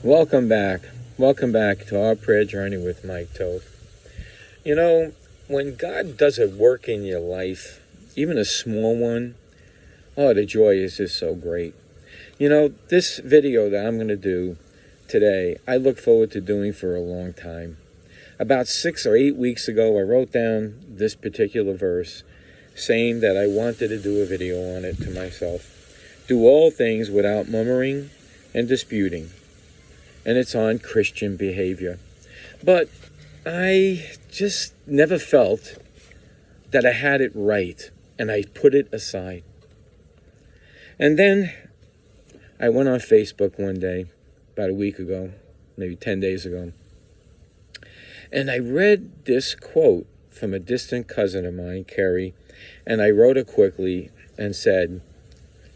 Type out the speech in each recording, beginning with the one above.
Welcome back. Welcome back to our prayer journey with Mike Toth. You know, when God does a work in your life, even a small one, oh, the joy is just so great. You know, this video that I'm going to do today, I look forward to doing for a long time. About 6 or 8 weeks ago, I wrote down this particular verse, saying that I wanted to do a video on it to myself. Do all things without murmuring and disputing. And it's on Christian behavior. But I just never felt that I had it right, and I put it aside. And then I went on Facebook one day, about a week ago, maybe 10 days ago, and I read this quote from a distant cousin of mine, Carrie, and I wrote it quickly and said,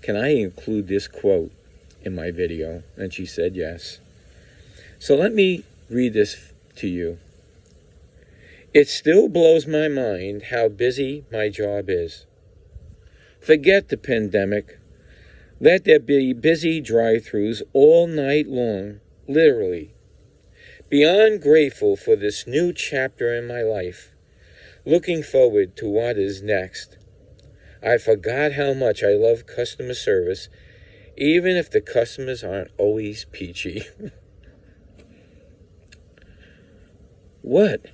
"Can I include this quote in my video?" And she said yes. So let me read this to you. It still blows my mind how busy my job is. Forget the pandemic. Let there be busy drive-thrus all night long, literally. Beyond grateful for this new chapter in my life, looking forward to what is next. I forgot how much I love customer service, even if the customers aren't always peachy. What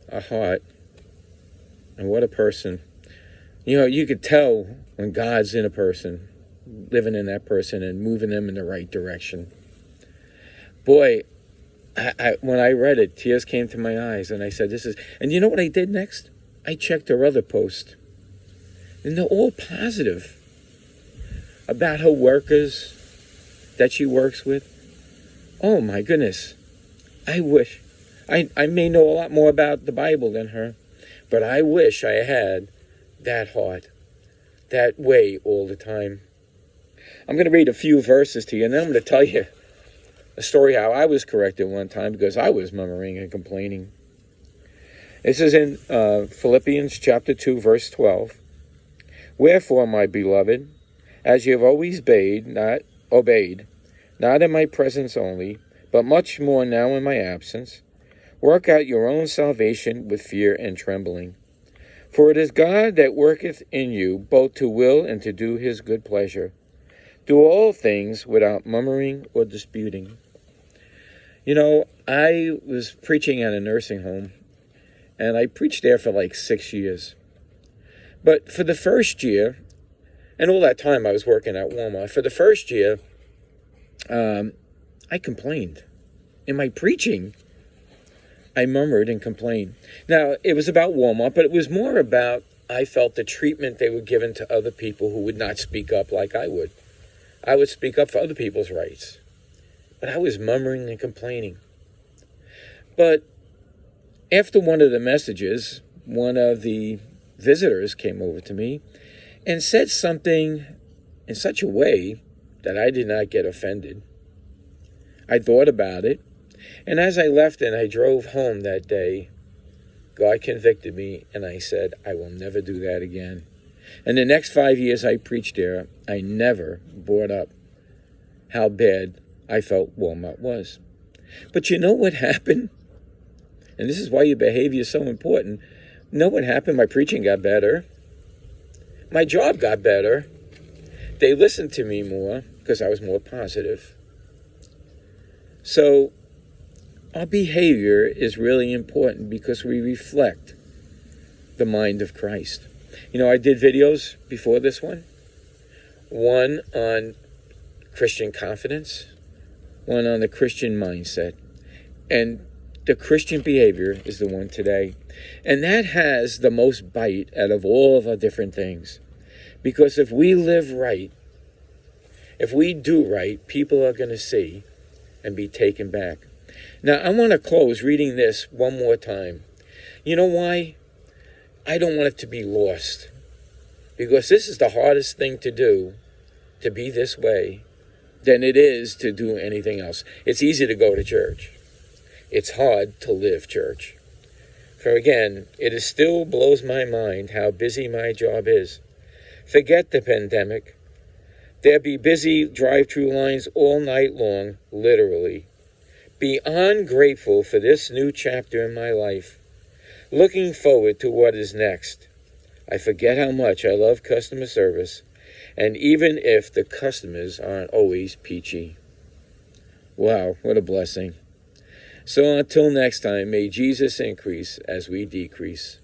a heart, and what a person. You know, you could tell when God's in a person, living in that person and moving them in the right direction. Boy, when I read it, tears came to my eyes, and I said, this is... And you know what I did next? I checked her other post, and they're all positive about her workers that she works with. Oh, my goodness. I wish... I may know a lot more about the Bible than her, but I wish I had that heart, that way all the time. I'm going to read a few verses to you, and then I'm going to tell you a story how I was corrected one time because I was murmuring and complaining. This is in Philippians chapter 2, verse 12. Wherefore, my beloved, as you have always obeyed, not in my presence only, but much more now in my absence, work out your own salvation with fear and trembling. For it is God that worketh in you both to will and to do his good pleasure. Do all things without murmuring or disputing. You know, I was preaching at a nursing home, and I preached there for like 6 years. But for the first year, and all that time I was working at Walmart, for the first year, I complained. In my preaching, I murmured and complained. Now, it was about Walmart, but it was more about, I felt, the treatment they were given to other people who would not speak up like I would. I would speak up for other people's rights. But I was murmuring and complaining. But after one of the messages, one of the visitors came over to me and said something in such a way that I did not get offended. I thought about it. And as I left and I drove home that day, God convicted me, and I said, I will never do that again. And the next 5 years I preached there, I never brought up how bad I felt Walmart was. But you know what happened? And this is why your behavior is so important. You know what happened? My preaching got better. My job got better. They listened to me more because I was more positive. So our behavior is really important because we reflect the mind of Christ. You know, I did videos before this one on Christian confidence, one on the Christian mindset, and the Christian behavior is the one today. And that has the most bite out of all of our different things. Because if we live right, if we do right, people are going to see and be taken back. Now, I want to close reading this one more time. You know why? I don't want it to be lost. Because this is the hardest thing to do, to be this way, than it is to do anything else. It's easy to go to church. It's hard to live church. For again, it still blows my mind how busy my job is. Forget the pandemic. There be busy drive-through lines all night long, literally. beyond grateful for this new chapter in my life, looking forward to what is next. I forget how much I love customer service, and even if the customers aren't always peachy. Wow, what a blessing. So until next time, may Jesus increase as we decrease.